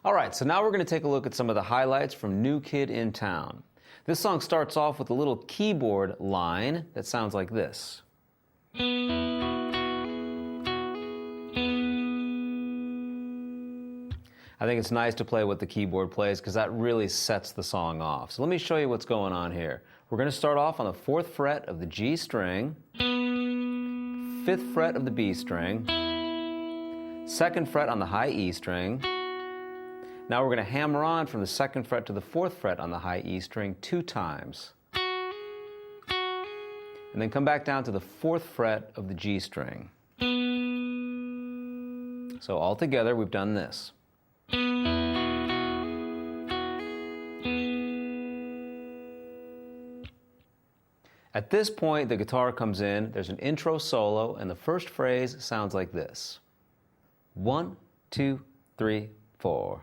All right, so now we're going to take a look at some of the highlights from New Kid in Town. This song starts off with a little keyboard line that sounds like this. I think it's nice to play what the keyboard plays because that really sets the song off. So let me show you what's going on here. We're going to start off on the 4th fret of the G string, 5th fret of the B string, 2nd fret on the high E string. Now we're going to hammer on from the 2nd fret to the 4th fret on the high E string 2 times. And then come back down to the 4th fret of the G string. So all together we've done this. At this point, the guitar comes in, there's an intro solo, and the first phrase sounds like this. 1, 2, 3, 4.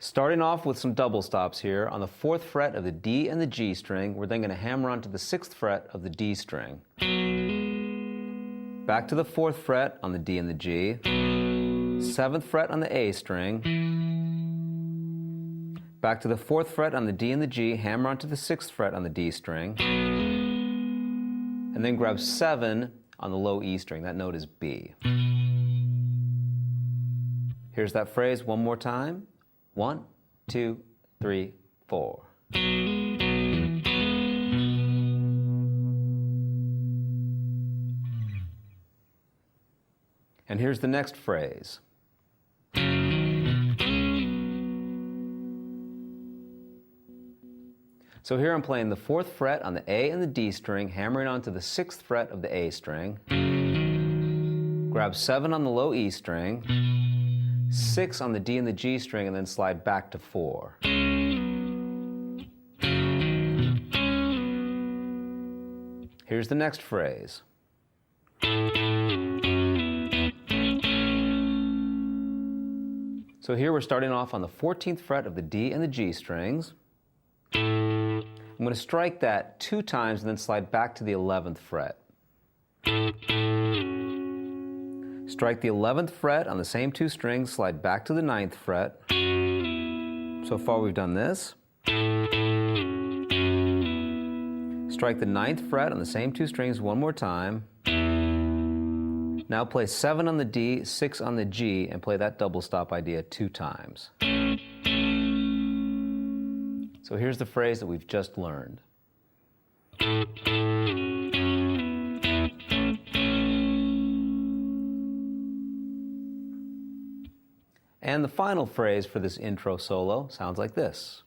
Starting off with some double stops here, on the 4th fret of the D and the G string, we're then going to hammer on to the 6th fret of the D string. Back to the 4th fret on the D and the G, 7th fret on the A string, back to the 4th fret on the D and the G, hammer onto the 6th fret on the D string, and then grab 7 on the low E string. That note is B. Here's that phrase one more time. 1, 2, 3, 4. And here's the next phrase. So here I'm playing the 4th fret on the A and the D string, hammering onto the 6th fret of the A string, grab 7 on the low E string, 6 on the D and the G string, and then slide back to 4. Here's the next phrase. So here we're starting off on the 14th fret of the D and the G strings. I'm going to strike that 2 times and then slide back to the 11th fret. Strike the 11th fret on the same 2 strings, slide back to the 9th fret. So far we've done this. Strike the 9th fret on the same 2 strings one more time. Now play 7 on the D, 6 on the G, and play that double stop idea 2 times. So here's the phrase that we've just learned. And the final phrase for this intro solo sounds like this.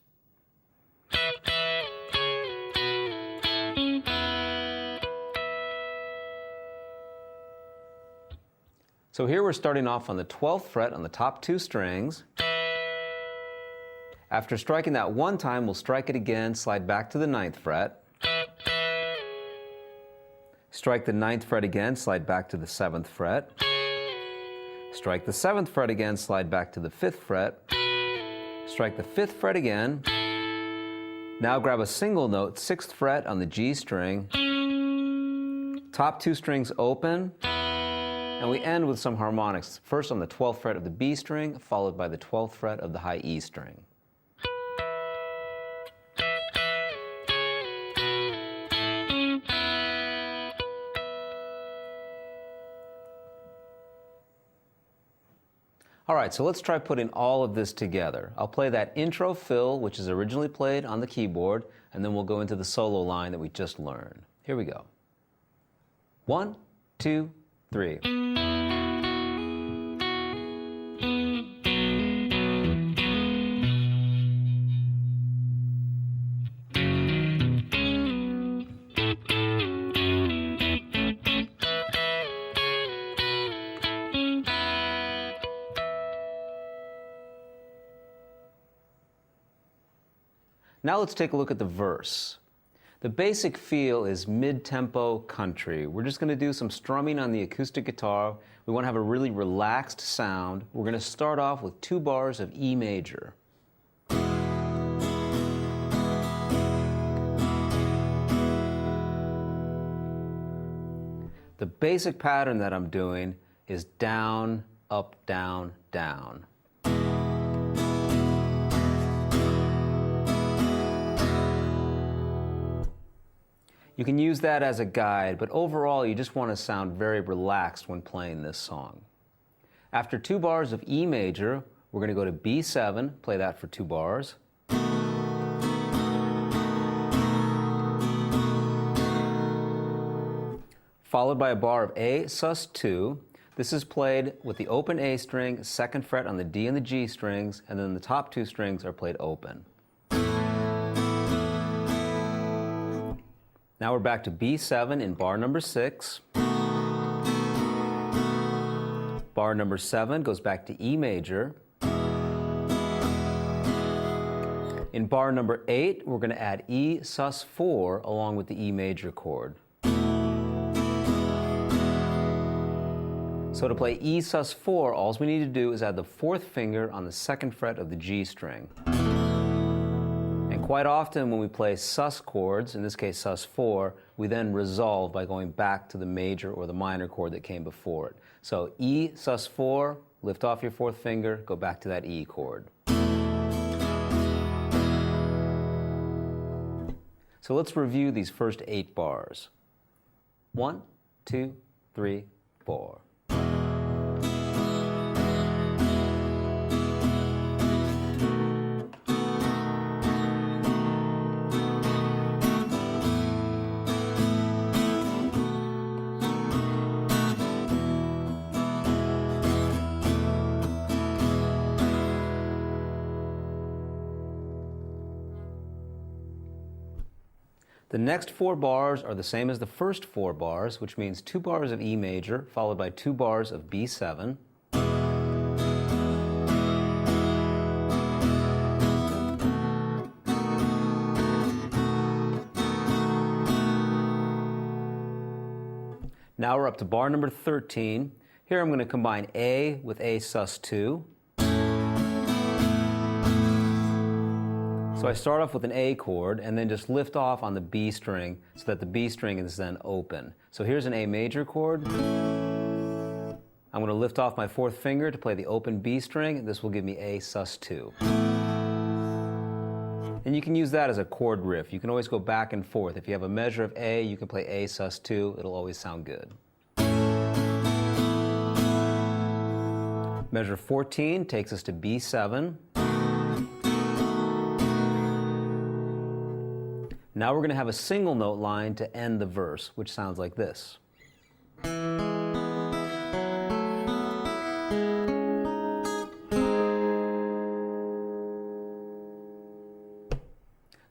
So here we're starting off on the 12th fret on the top 2 strings. After striking that 1 time, we'll strike it again, slide back to the 9th fret. Strike the 9th fret again, slide back to the 7th fret. Strike the 7th fret again, slide back to the 5th fret. Strike the 5th fret again. Now grab a single note, 6th fret on the G string. Top 2 strings open. And we end with some harmonics. First on the 12th fret of the B string, followed by the 12th fret of the high E string. All right, so let's try putting all of this together. I'll play that intro fill, which is originally played on the keyboard, and then we'll go into the solo line that we just learned. Here we go. 1, 2, 3. Now let's take a look at the verse. The basic feel is mid-tempo country. We're just going to do some strumming on the acoustic guitar. We want to have a really relaxed sound. We're going to start off with 2 bars of E major. The basic pattern that I'm doing is down, up, down, down. You can use that as a guide, but overall you just want to sound very relaxed when playing this song. After 2 bars of E major, we're going to go to B7, play that for 2 bars. Followed by a bar of A sus2. This is played with the open A string, 2nd fret on the D and the G strings, and then the top 2 strings are played open. Now we're back to B7 in bar number 6. Bar number 7 goes back to E major. In bar number 8, we're going to add E sus4 along with the E major chord. So to play E sus4, all we need to do is add the 4th finger on the 2nd fret of the G string. And quite often when we play sus chords, in this case sus4, we then resolve by going back to the major or the minor chord that came before it. So E sus4, lift off your 4th finger, go back to that E chord. So let's review these first 8 bars. 1, 2, 3, 4. The next 4 bars are the same as the first 4 bars, which means 2 bars of E major followed by 2 bars of B7. Now we're up to bar number 13. Here I'm going to combine A with A sus2. So I start off with an A chord and then just lift off on the B string so that the B string is then open. So here's an A major chord. I'm going to lift off my 4th finger to play the open B string. This will give me A sus2. And you can use that as a chord riff. You can always go back and forth. If you have a measure of A, you can play A sus2. It'll always sound good. Measure 14 takes us to B7. Now we're going to have a single note line to end the verse, which sounds like this.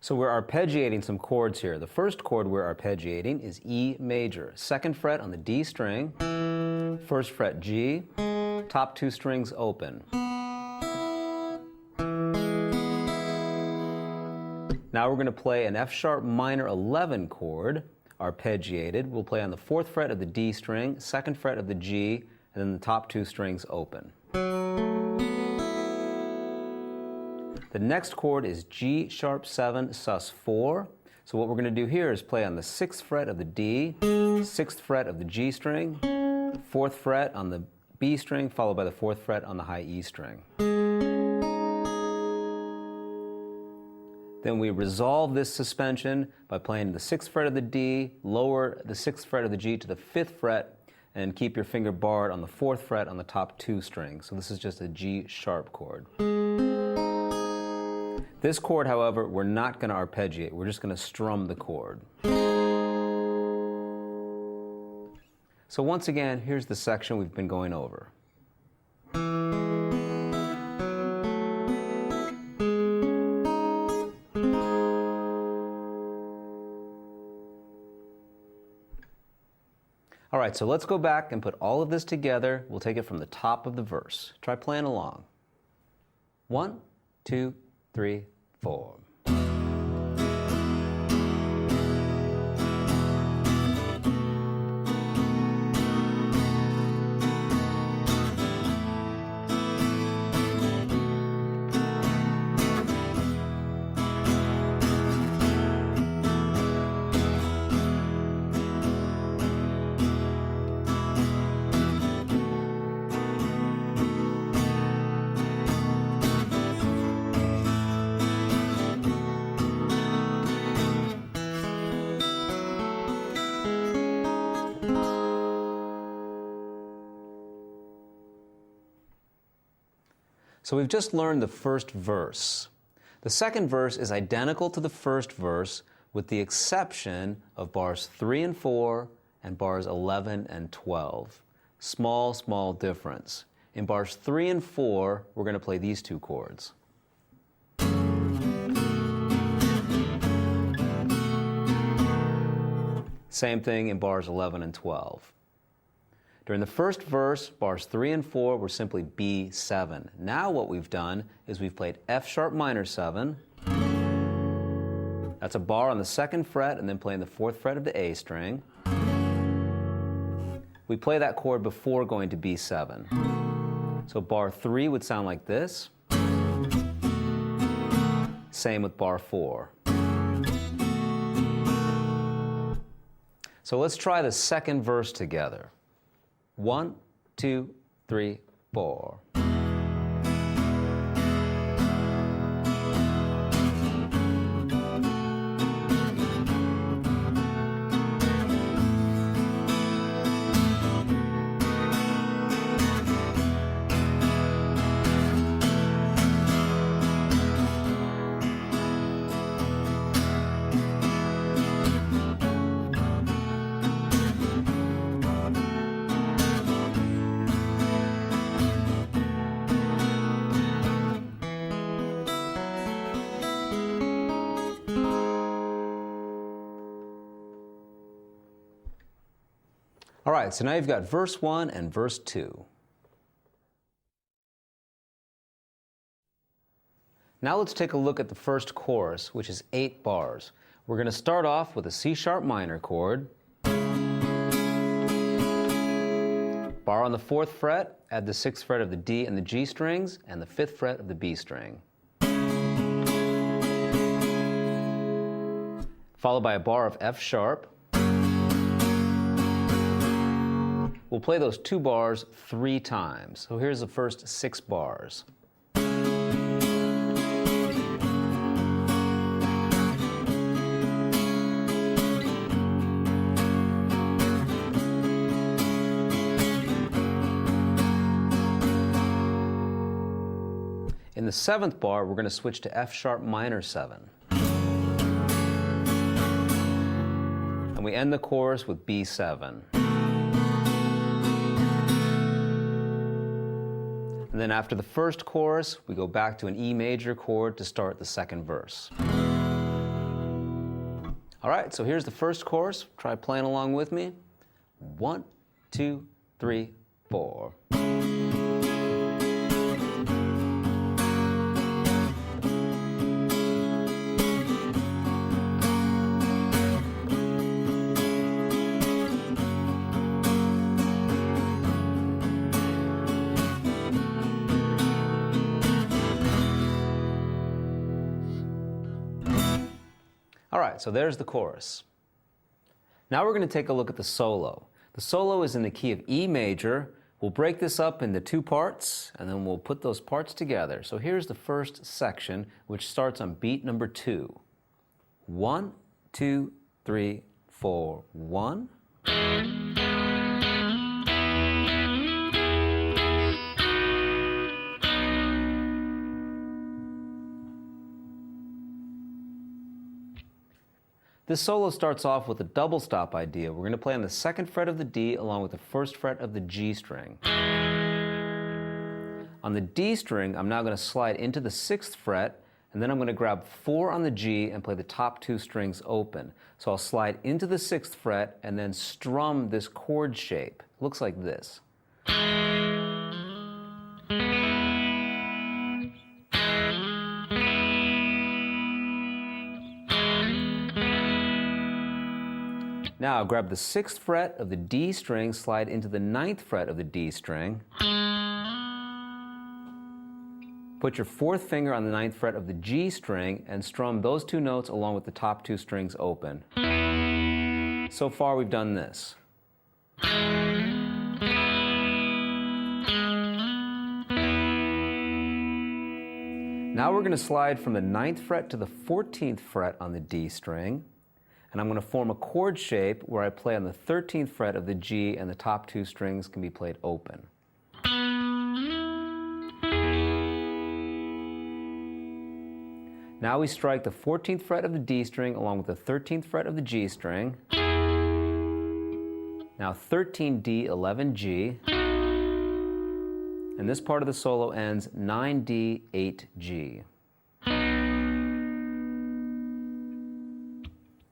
So we're arpeggiating some chords here. The first chord we're arpeggiating is E major. 2nd fret on the D string, 1st fret G, top 2 strings open. Now we're going to play an F sharp minor 11 chord, arpeggiated. We'll play on the 4th fret of the D string, 2nd fret of the G, and then the top 2 strings open. The next chord is G sharp 7 sus4. So what we're going to do here is play on the 6th fret of the D, 6th fret of the G string, 4th fret on the B string, followed by the 4th fret on the high E string. Then we resolve this suspension by playing the 6th fret of the D, lower the 6th fret of the G to the 5th fret, and keep your finger barred on the 4th fret on the top 2 strings. So this is just a G sharp chord. This chord, however, we're not going to arpeggiate. We're just going to strum the chord. So once again, here's the section we've been going over. All right, so let's go back and put all of this together. We'll take it from the top of the verse. Try playing along. 1, 2, 3, 4. So we've just learned the first verse. The second verse is identical to the first verse with the exception of bars 3 and 4 and bars 11 and 12. Small, small difference. In bars 3 and 4, we're going to play these two chords. Same thing in bars 11 and 12. During the first verse, bars 3 and 4 were simply B7. Now what we've done is we've played F sharp minor 7. That's a bar on the 2nd fret and then playing the 4th fret of the A string. We play that chord before going to B7. So bar 3 would sound like this. Same with bar 4. So let's try the second verse together. 1, 2, 3, 4. All right, so now you've got verse 1 and verse 2. Now let's take a look at the first chorus, which is 8 bars. We're going to start off with a C sharp minor chord. Bar on the 4th fret, add the 6th fret of the D and the G strings, and the 5th fret of the B string. Followed by a bar of F sharp. We'll play those 2 bars 3 times. So here's the first 6 bars. In the 7th bar, we're going to switch to F sharp minor 7. And we end the chorus with B7. And then after the first chorus, we go back to an E major chord to start the second verse. All right, so here's the first chorus. Try playing along with me. 1, 2, 3, 4. All right, so there's the chorus. Now we're going to take a look at the solo. The solo is in the key of E major. We'll break this up into 2 parts, and then we'll put those parts together. So here's the first section, which starts on beat number 2. 1, 2, 3, 4, 1. This solo starts off with a double stop idea. We're going to play on the 2nd fret of the D along with the 1st fret of the G string. On the D string, I'm now going to slide into the 6th fret, and then I'm going to grab 4 on the G and play the top 2 strings open. So I'll slide into the 6th fret and then strum this chord shape. It looks like this. Now grab the 6th fret of the D string, slide into the 9th fret of the D string. Put your 4th finger on the 9th fret of the G string and strum those 2 notes along with the top 2 strings open. So far we've done this. Now we're going to slide from the 9th fret to the 14th fret on the D string. And I'm going to form a chord shape where I play on the 13th fret of the G and the top 2 strings can be played open. Now we strike the 14th fret of the D string along with the 13th fret of the G string. Now 13D, 11G. And this part of the solo ends 9D, 8G.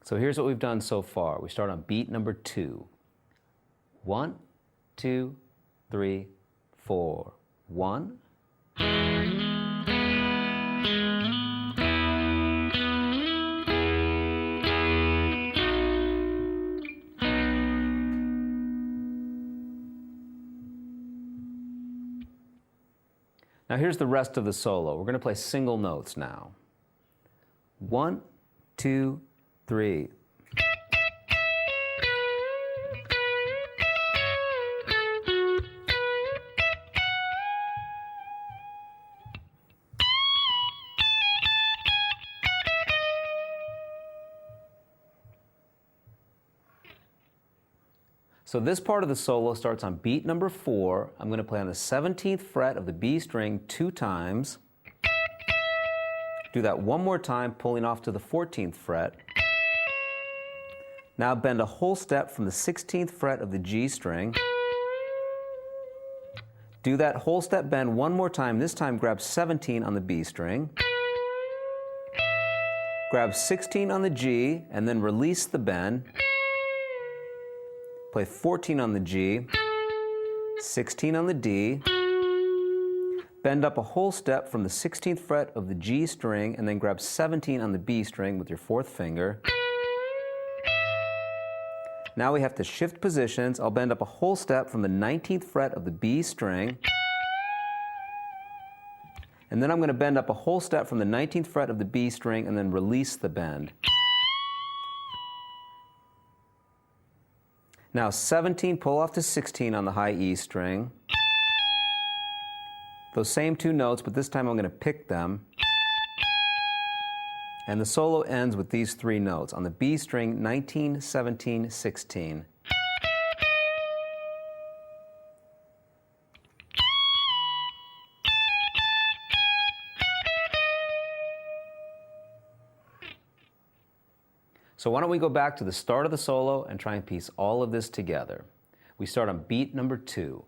So here's what we've done so far. We start on beat number 2. 1, 2, 3, 4. 1. Now here's the rest of the solo. We're going to play single notes now. 1, 2, 3. So this part of the solo starts on beat number 4. I'm going to play on the 17th fret of the B string 2 times. Do that one more time, pulling off to the 14th fret. Now bend a whole step from the 16th fret of the G string. Do that whole step bend one more time. This time grab 17 on the B string. Grab 16 on the G and then release the bend. Play 14 on the G, 16 on the D, bend up a whole step from the 16th fret of the G string and then grab 17 on the B string with your 4th finger. Now we have to shift positions. I'll bend up a whole step from the 19th fret of the B string, and then I'm going to bend up a whole step from the 19th fret of the B string and then release the bend. Now 17, pull off to 16 on the high E string. Those same 2 notes, but this time I'm going to pick them. And the solo ends with these 3 notes. On the B string, 19, 17, 16. So why don't we go back to the start of the solo and try and piece all of this together. We start on beat number 2.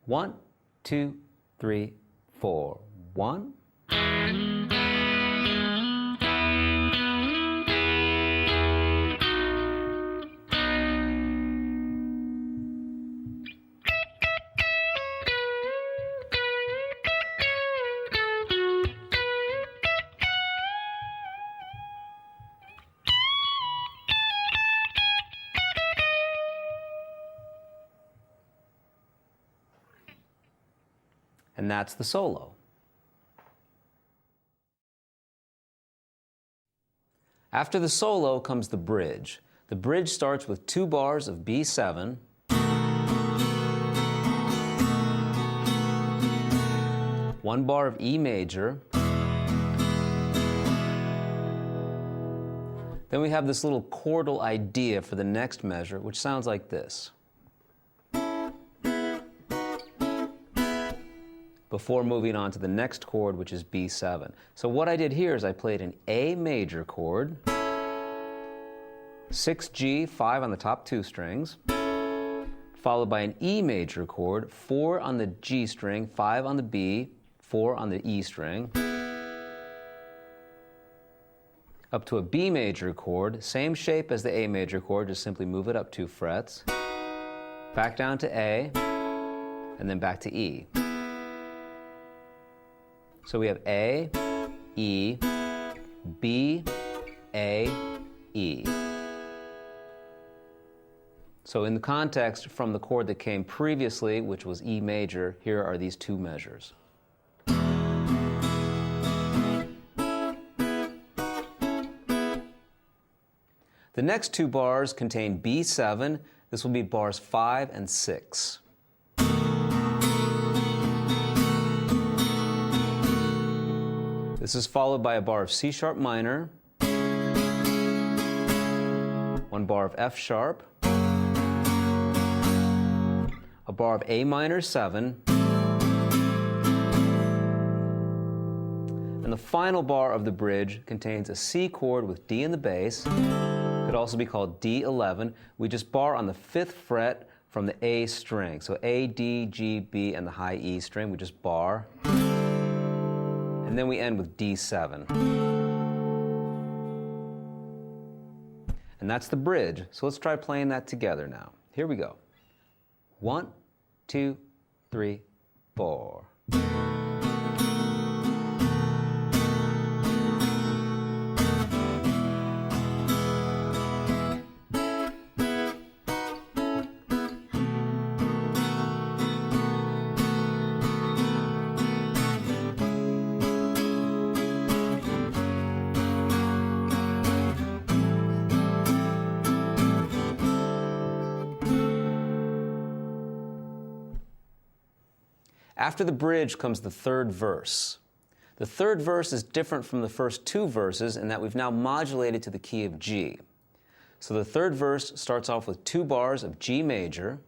1, 2, 3, 4. 1. And that's the solo. After the solo comes the bridge. The bridge starts with 2 bars of B7, 1 bar of E major, then we have this little chordal idea for the next measure, which sounds like this. Before moving on to the next chord, which is B7. So what I did here is I played an A major chord, 6G, 5 on the top 2 strings, followed by an E major chord, 4 on the G string, 5 on the B, 4 on the E string, up to a B major chord, same shape as the A major chord, just simply move it up 2 frets, back down to A, and then back to E. So we have A, E, B, A, E. So in the context from the chord that came previously, which was E major, here are these 2 measures. The next 2 bars contain B7. This will be bars 5 and 6. This is followed by a bar of C sharp minor, 1 bar of F sharp, a bar of A minor 7, And the final bar of the bridge contains a C chord with D in the bass. It could also be called D11. We just bar on the 5th fret from the A string. So A, D, G, B, and the high E string. We just bar. And then we end with D7. And that's the bridge. So let's try playing that together now. Here we go. 1, 2, 3, 4. After the bridge comes the third verse. The third verse is different from the first 2 verses in that we've now modulated to the key of G. So the third verse starts off with 2 bars of G major,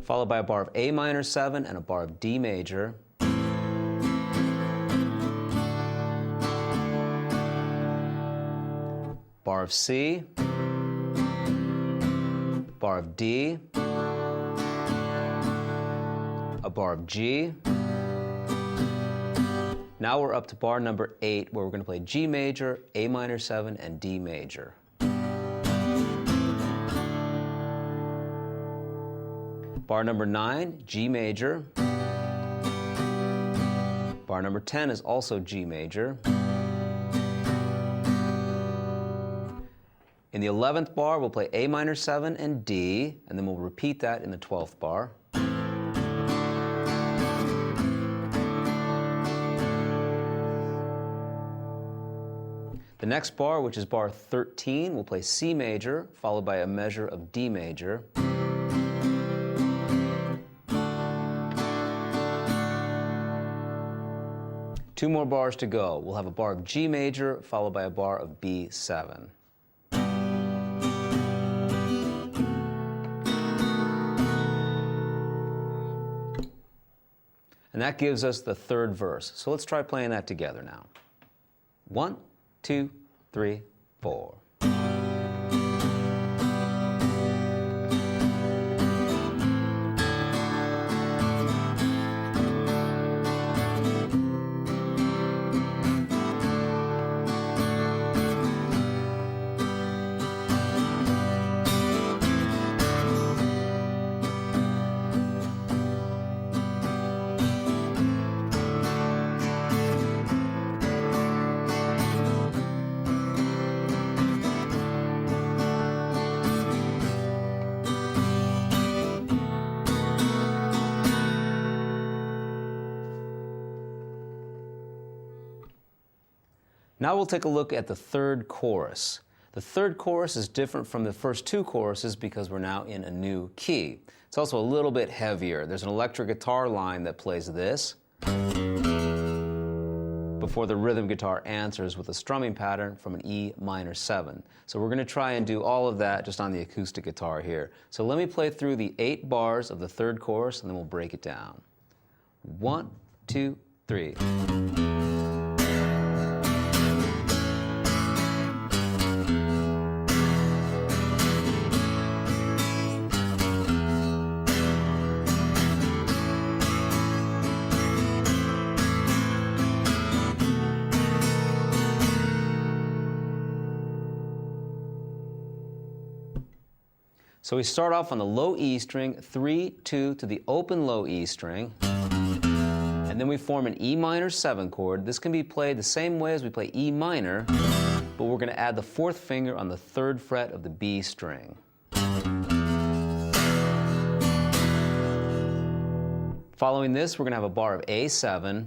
followed by a bar of A minor 7 and a bar of D major, bar of C, bar of D, a bar of G. Now we're up to bar number 8, where we're going to play G major, A minor 7, and D major. Bar number 9, G major. Bar number 10 is also G major. In the 11th bar, we'll play A minor 7 and D, and then we'll repeat that in the 12th bar. The next bar, which is bar 13, we'll play C major, followed by a measure of D major. Two more bars to go. We'll have a bar of G major, followed by a bar of B7. And that gives us the third verse. So let's try playing that together now. 1, 2, 3, 4. Now we'll take a look at the third chorus. The third chorus is different from the first 2 choruses because we're now in a new key. It's also a little bit heavier. There's an electric guitar line that plays this before the rhythm guitar answers with a strumming pattern from an E minor 7. So we're going to try and do all of that just on the acoustic guitar here. So let me play through the 8 bars of the third chorus and then we'll break it down. 1, 2, 3. So we start off on the low E string, 3, 2 to the open low E string, and then we form an E minor 7 chord. This can be played the same way as we play E minor, but we're going to add the 4th finger on the 3rd fret of the B string. Following this, we're going to have a bar of A7,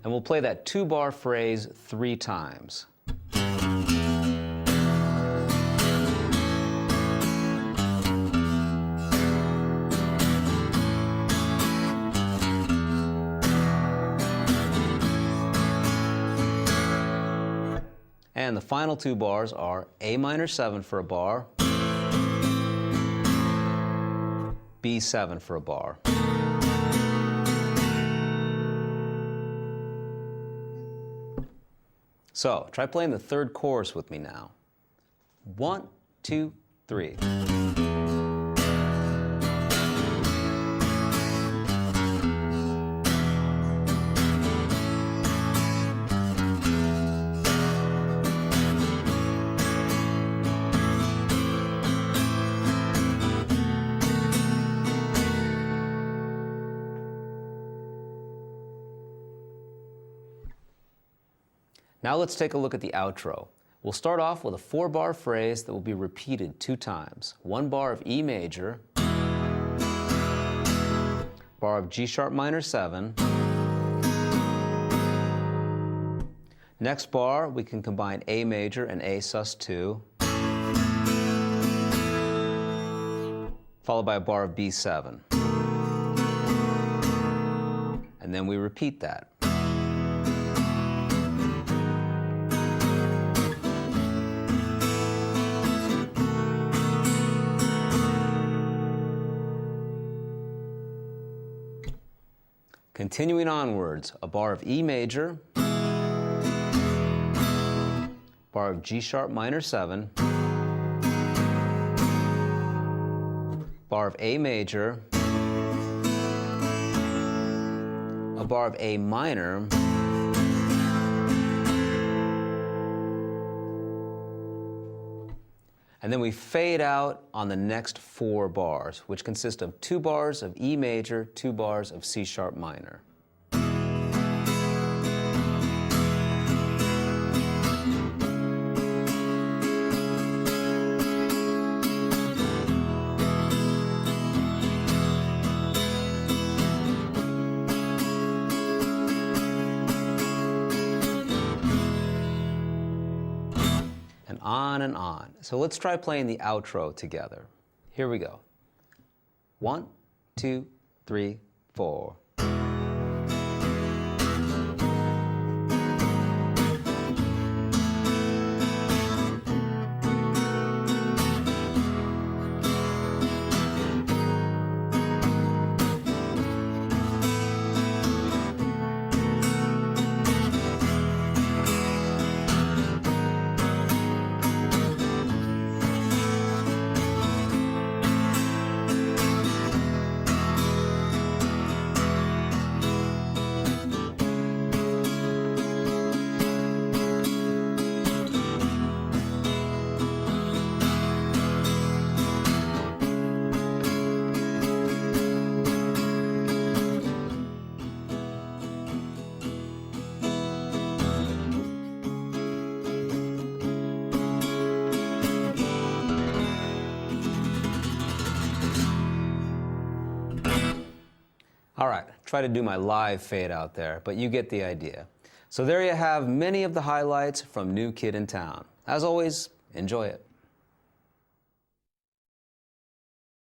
and we'll play that 2-bar phrase 3 times. And the final 2 bars are A minor 7 for a bar, B7 for a bar. So, try playing the third chorus with me now. 1, 2, 3. Now let's take a look at the outro. We'll start off with a 4-bar phrase that will be repeated 2 times. 1 bar of E major, bar of G sharp minor 7. Next bar, we can combine A major and A sus2, followed by a bar of B7. And then we repeat that. Continuing onwards, a bar of E major, bar of G sharp minor 7, bar of A major, a bar of A minor, and then we fade out on the next 4 bars, which consist of 2 bars of E major, 2 bars of C sharp minor. On and on. So let's try playing the outro together. Here we go. 1, 2, 3, 4. All right, try to do my live fade out there, but you get the idea. So there you have many of the highlights from New Kid in Town. As always, enjoy it.